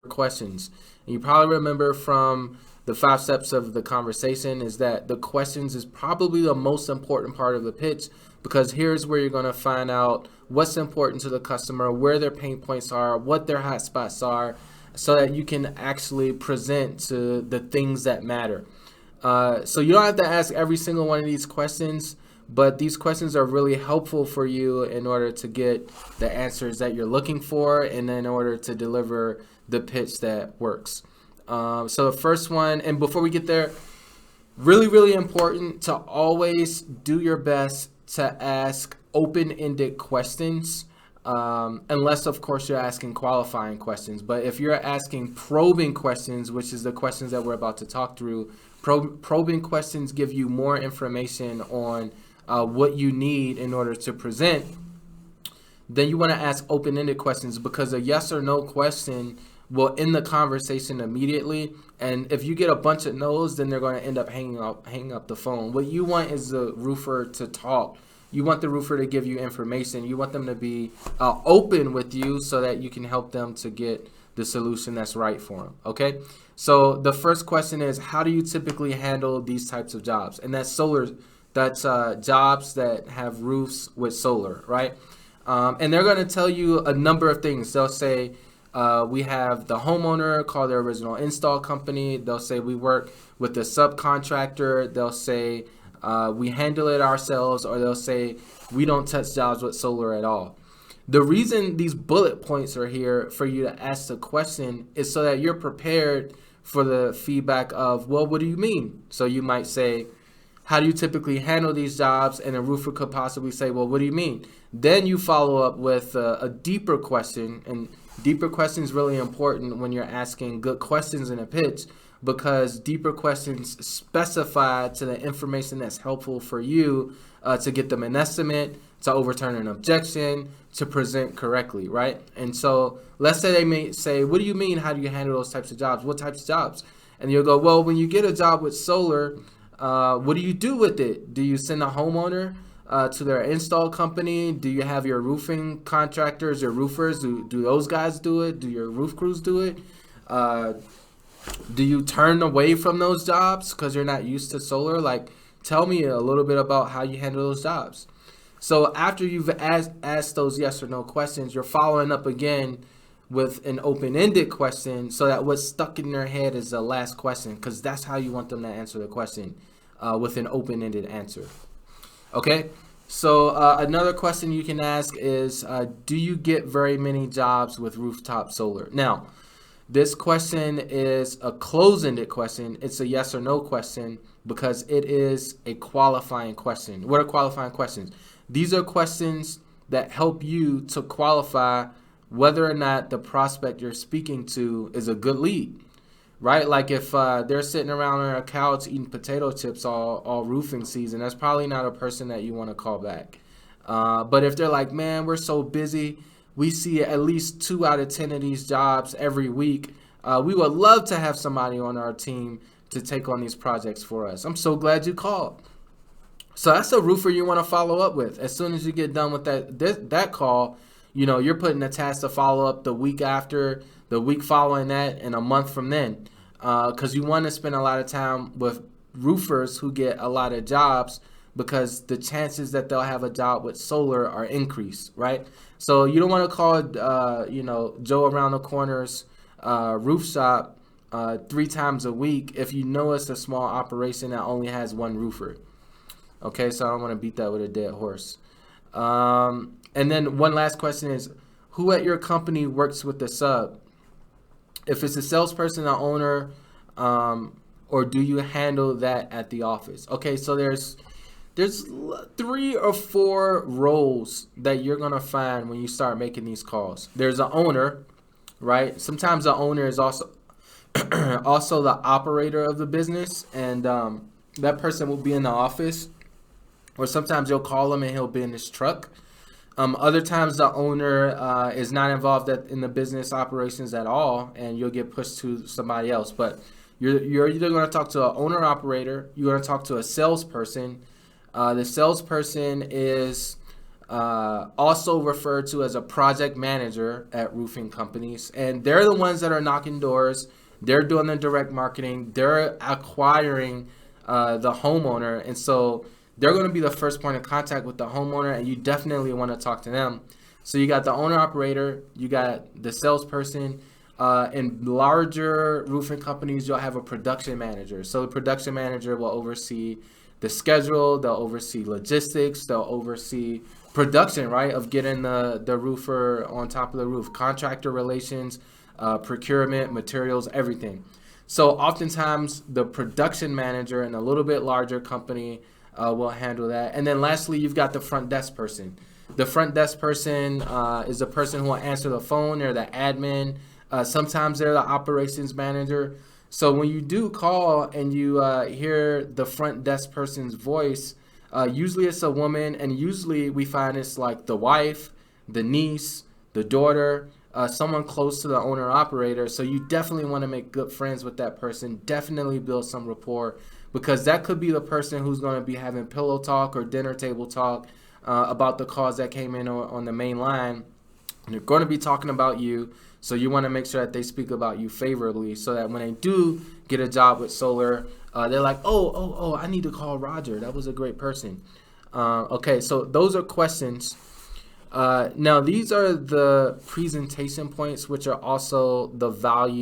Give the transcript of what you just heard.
questions. And you probably remember from the 5 steps of the conversation is that the questions is probably the most important part of the pitch, because here's where you're going to find out what's important to the customer, where their pain points are, what their hot spots are, so that you can actually present to the things that matter. So you don't have to ask every single one of these questions, but these questions are really helpful for you in order to get the answers that you're looking for and in order to deliver the pitch that works. So the first one, and before we get there, really, really important to always do your best to ask open-ended questions, unless, of course, you're asking qualifying questions. But if you're asking probing questions, which is the questions that we're about to talk through, probing questions give you more information on what you need in order to present. Then you want to ask open-ended questions, because a yes or no question will end the conversation immediately. And if you get a bunch of no's, then they're going to end up hanging up the phone. What you want is the roofer to talk. You want the roofer to give you information. You want them to be open with you so that you can help them to get the solution that's right for them. Okay. So the first question is, how do you typically handle these types of jobs? And that's solar. That's jobs that have roofs with solar, right? And they're going to tell you a number of things. They'll say, we have the homeowner call their original install company. They'll say we work with the subcontractor. They'll say we handle it ourselves, or they'll say we don't touch jobs with solar at all. The reason these bullet points are here for you to ask the question is so that you're prepared for the feedback of, well, what do you mean? So you might say, how do you typically handle these jobs? And a roofer could possibly say, well, what do you mean? Then you follow up with a deeper question, and deeper question is really important when you're asking good questions in a pitch, because deeper questions specify to the information that's helpful for you to get them an estimate, to overturn an objection, to present correctly, right? And so let's say they may say, what do you mean? How do you handle those types of jobs? What types of jobs? And you'll go, well, when you get a job with solar, what do you do with it? Do you send a homeowner to their install company? Do you have your roofing contractors, your roofers? Do those guys do it? Do your roof crews do it? Do you turn away from those jobs because you're not used to solar? Like, tell me a little bit about how you handle those jobs. So after you've asked those yes or no questions, you're following up again with an open-ended question, so that what's stuck in their head is the last question, because that's how you want them to answer the question, with an open-ended answer. Okay, so another question you can ask is, do you get very many jobs with rooftop solar? Now, this question is a close-ended question. It's a yes or no question because it is a qualifying question. What are qualifying questions? These are questions that help you to qualify whether or not the prospect you're speaking to is a good lead, right? Like if they're sitting around on a couch eating potato chips all roofing season, that's probably not a person that you want to call back. But if they're like, man, we're so busy, we see at least 2 out of 10 of these jobs every week. We would love to have somebody on our team to take on these projects for us. I'm so glad you called. So that's a roofer you want to follow up with. As soon as you get done with that call, you're putting a task to follow up the week after, the week following that, and a month from then. Because you want to spend a lot of time with roofers who get a lot of jobs, because the chances that they'll have a job with solar are increased, right? So you don't want to call, Joe around the corner's roof shop 3 times a week if you know it's a small operation that only has 1 roofer. Okay, so I don't want to beat that with a dead horse. And then one last question is, who at your company works with the sub? If it's a salesperson, an owner, or do you handle that at the office? Okay, so there's 3 or 4 roles that you're gonna find when you start making these calls. There's an owner, right? Sometimes the owner is also also the operator of the business, and that person will be in the office, or sometimes you'll call him and he'll be in his truck. Other times the owner is not involved in the business operations at all, and you'll get pushed to somebody else. But you're either going to talk to an owner operator, you're going to talk to a salesperson. The salesperson is also referred to as a project manager at roofing companies. And they're the ones that are knocking doors. They're doing the direct marketing. They're acquiring the homeowner. And so they're going to be the first point of contact with the homeowner, and you definitely want to talk to them. So you got the owner operator, you got the salesperson. In larger roofing companies, you'll have a production manager. So the production manager will oversee the schedule, they'll oversee logistics, they'll oversee production, right, of getting the roofer on top of the roof, contractor relations, procurement, materials, everything. So oftentimes the production manager in a little bit larger company will handle that. And then lastly, you've got the front desk person. The front desk person is the person who will answer the phone. They're the admin. Sometimes they're the operations manager. So when you do call and you hear the front desk person's voice, usually it's a woman, and usually we find it's like the wife, the niece, the daughter, someone close to the owner operator. So you definitely want to make good friends with that person. Definitely build some rapport, because that could be the person who's going to be having pillow talk or dinner table talk about the calls that came in on the main line. And they're going to be talking about you. So you want to make sure that they speak about you favorably, so that when they do get a job with solar, they're like, oh, I need to call Roger. That was a great person. Okay, so those are questions. Now, these are the presentation points, which are also the value